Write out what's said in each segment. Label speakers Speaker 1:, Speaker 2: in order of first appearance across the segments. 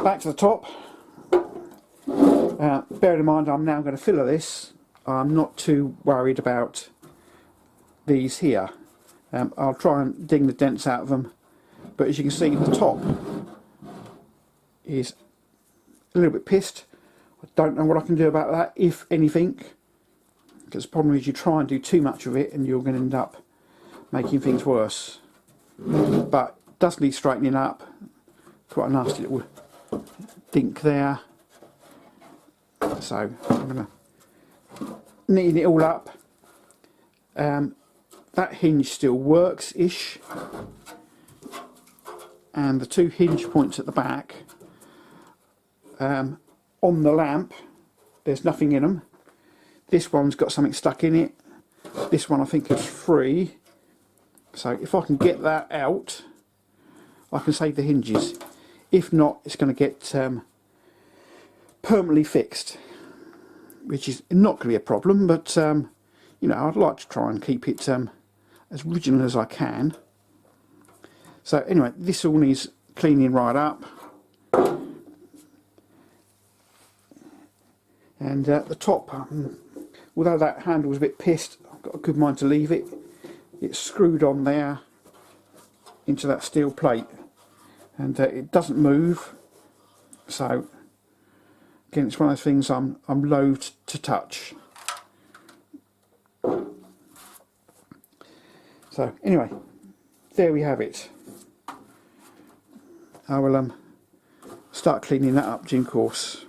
Speaker 1: back to the top. Bearing in mind I'm now going to filler this, I'm not too worried about these here. I'll try and ding the dents out of them, but as you can see the top is a little bit pissed. I don't know what I can do about that, if anything, because the problem is you try and do too much of it and you're going to end up making things worse. But it does need straightening up. Quite a nasty little dink there. So I'm going to neaten it all up. That hinge still works-ish, and the two hinge points at the back, on the lamp there's nothing in them. This one's got something stuck in it. This one I think is free, so if I can get that out I can save the hinges. If not, it's going to get permanently fixed, which is not going to be a problem, but you know, I'd like to try and keep it as original as I can. So anyway, this all needs cleaning right up, and the top, although that handle was a bit pissed, I've got a good mind to leave it. It's screwed on there into that steel plate, and it doesn't move. So again, it's one of those things I'm loath to touch. So anyway, there we have it. I will start cleaning that up in due course.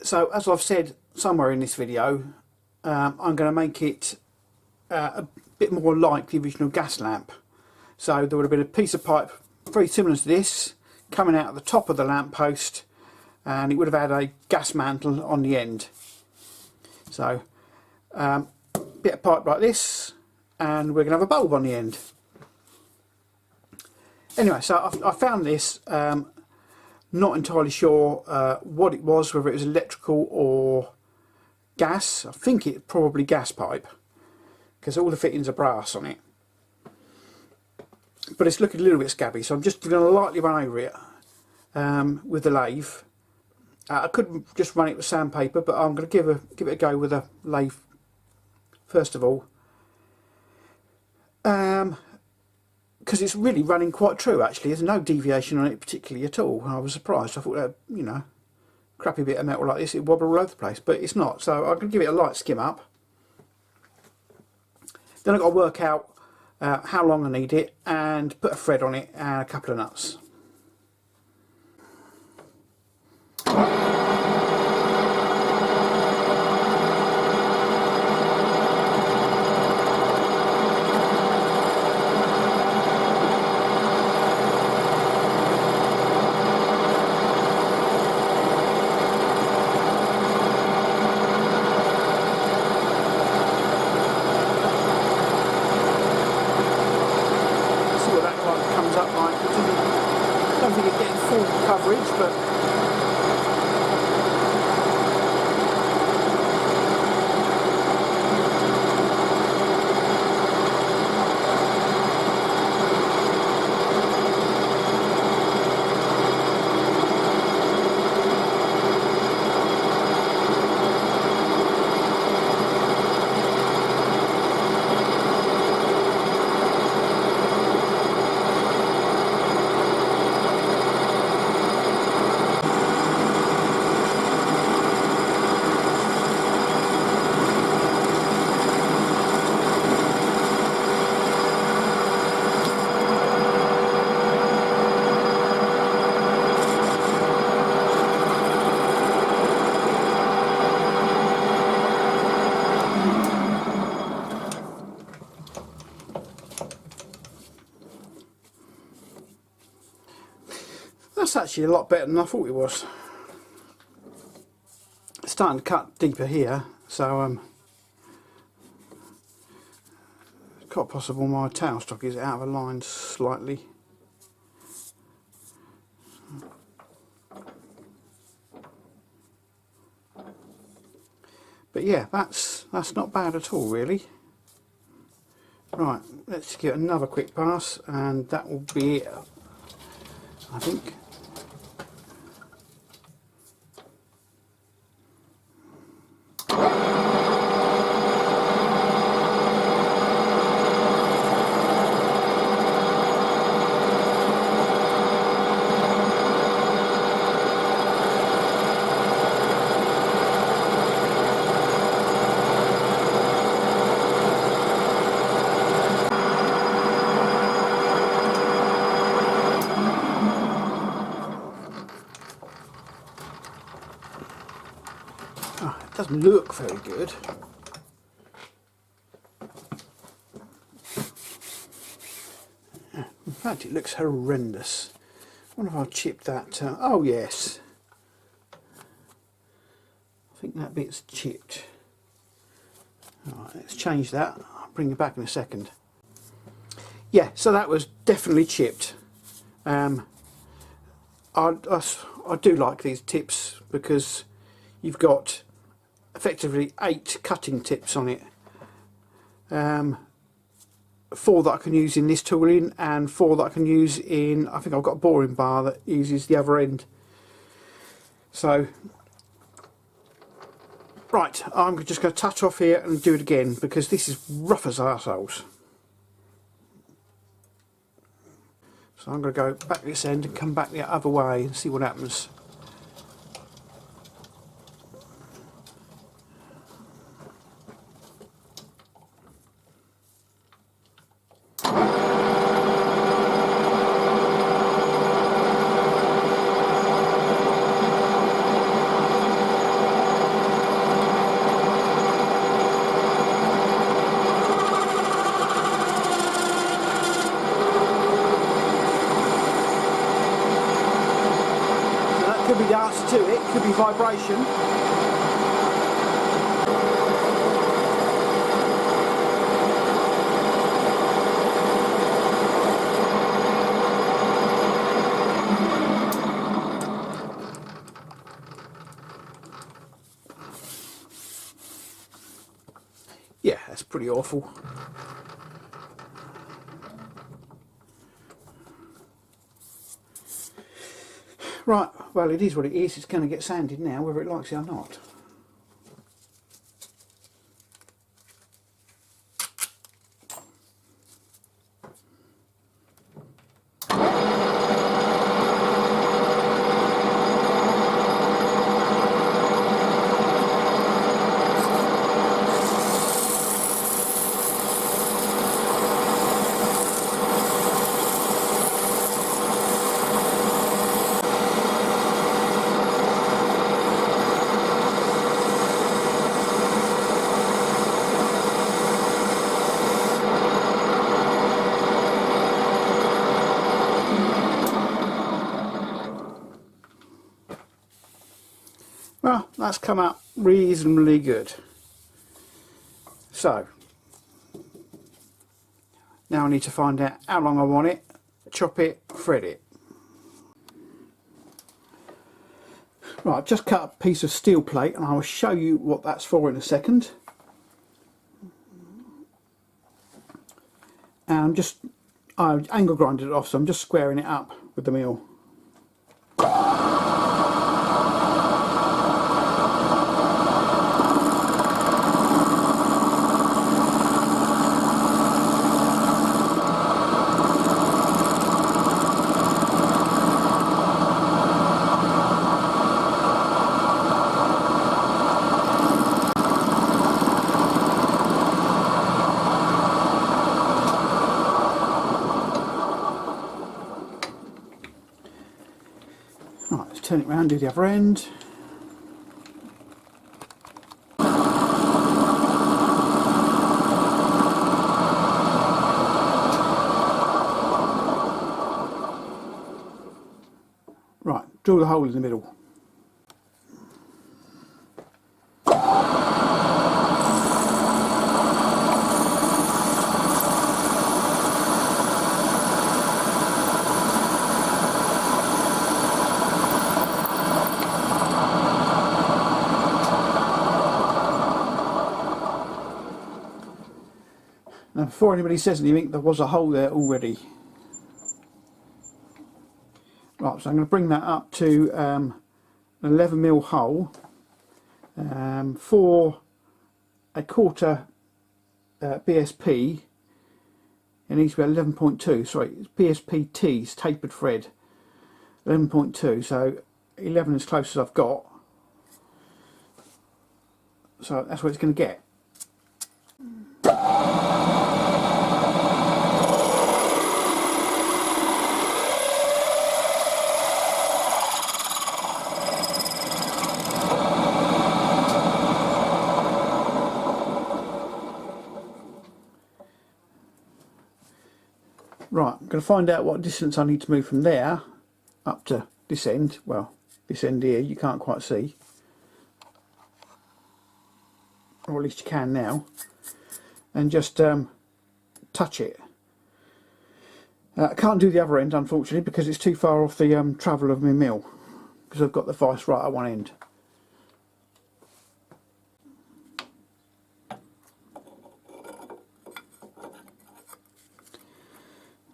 Speaker 1: So as I've said somewhere in this video, I'm going to make it a bit more like the original gas lamp. So there would have been a piece of pipe very similar to this coming out of the top of the lamp post, and it would have had a gas mantle on the end. So bit of pipe like this, and we're going to have a bulb on the end. Anyway, so I found this, not entirely sure what it was, whether it was electrical or gas. I think it's probably gas pipe, because all the fittings are brass on it. But it's looking a little bit scabby, so I'm just going to lightly run over it with the lathe. I could just run it with sandpaper, but I'm going to give it a go with a lathe first of all. Because it's really running quite true actually. There's no deviation on it particularly at all. I was surprised. I thought that, you know, crappy bit of metal like this, it'd wobble all over the place, but it's not. So I'm going to give it a light skim up. Then I've got to work out how long I need it, and put a thread on it and a couple of nuts. I don't think it's getting full coverage, but that's actually a lot better than I thought it was. It's starting to cut deeper here, so it's quite possible my tail stock is out of line slightly. But yeah, that's not bad at all really. Right, let's give it another quick pass and that will be it, I think. doesn't look very good. In fact, it looks horrendous. I wonder if I'll chip that. Oh yes, I think that bit's chipped. Alright, let's change that. I'll bring it back in a second. Yeah, so that was definitely chipped. I do like these tips because you've got effectively 8 cutting tips on it. 4 that I can use in this tooling and 4 that I can use in, I think I've got a boring bar that uses the other end. So, right, I'm just going to touch off here and do it again because this is rough as arseholes. So I'm going to go back this end and come back the other way and see what happens. Could be dust to it, could be vibration. Yeah, that's pretty awful. Right, well it is what it is, it's going to get sanded now whether it likes it or not. Well, that's come out reasonably good. So, now I need to find out how long I want it, chop it, thread it. Right, I've just cut a piece of steel plate and I will show you what that's for in a second. And I angle grinded it off, so I'm just squaring it up with the mill. Right, let's turn it round, do the other end. Right, drill the hole in the middle. Now, before anybody says anything, there was a hole there already. Right, so I'm going to bring that up to an 11mm hole for a quarter BSP. It needs to be 11.2, sorry, it's BSP T's tapered thread, 11.2, so 11 is as close as I've got. So that's what it's going to get. Right, I'm going to find out what distance I need to move from there up to this end. Well, this end here you can't quite see, or at least you can now, and just touch it. I can't do the other end unfortunately because it's too far off the travel of my mill, because I've got the vice right at one end.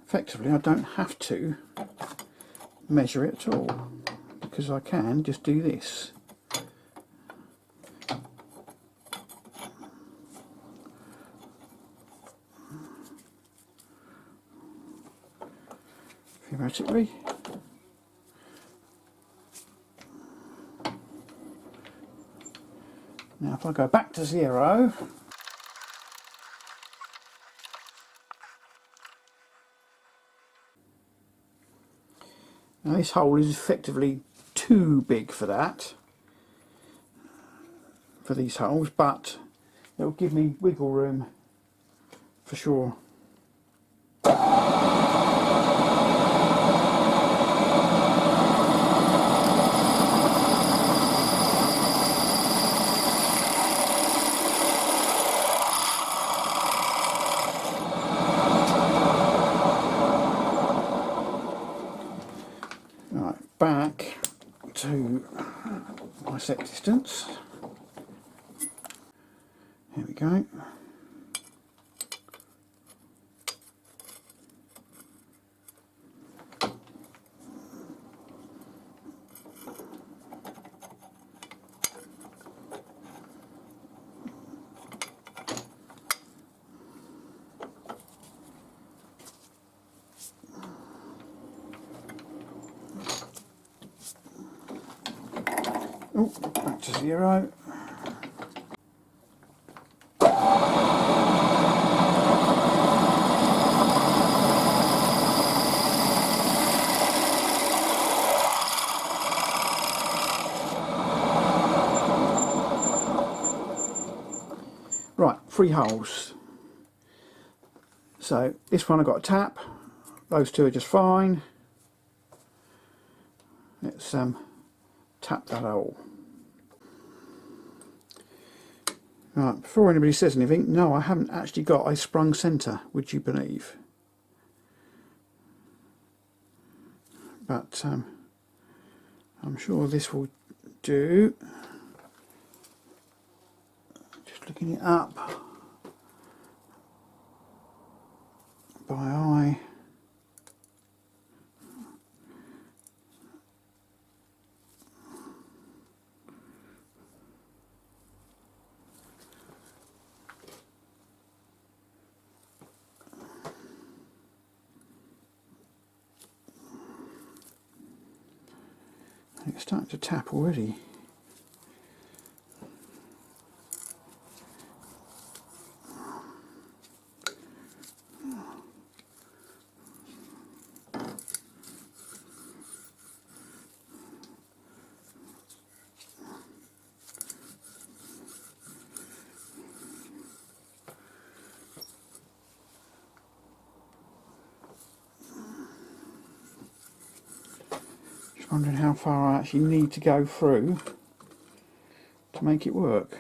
Speaker 1: Effectively I don't have to measure it at all, because I can just do this. Theoretically. Now if I go back to 0, now this hole is effectively too big for that, for these holes, but it will give me wiggle room for sure. Back to my set distance. Here we go. Oh, back to 0. Right, 3 holes. So this one I've got a tap, those 2 are just fine. Let's tap that hole. Right, before anybody says anything, no, I haven't actually got a sprung centre, would you believe? But I'm sure this will do. Just looking it up by eye. It's starting to tap already. Wondering how far I actually need to go through to make it work.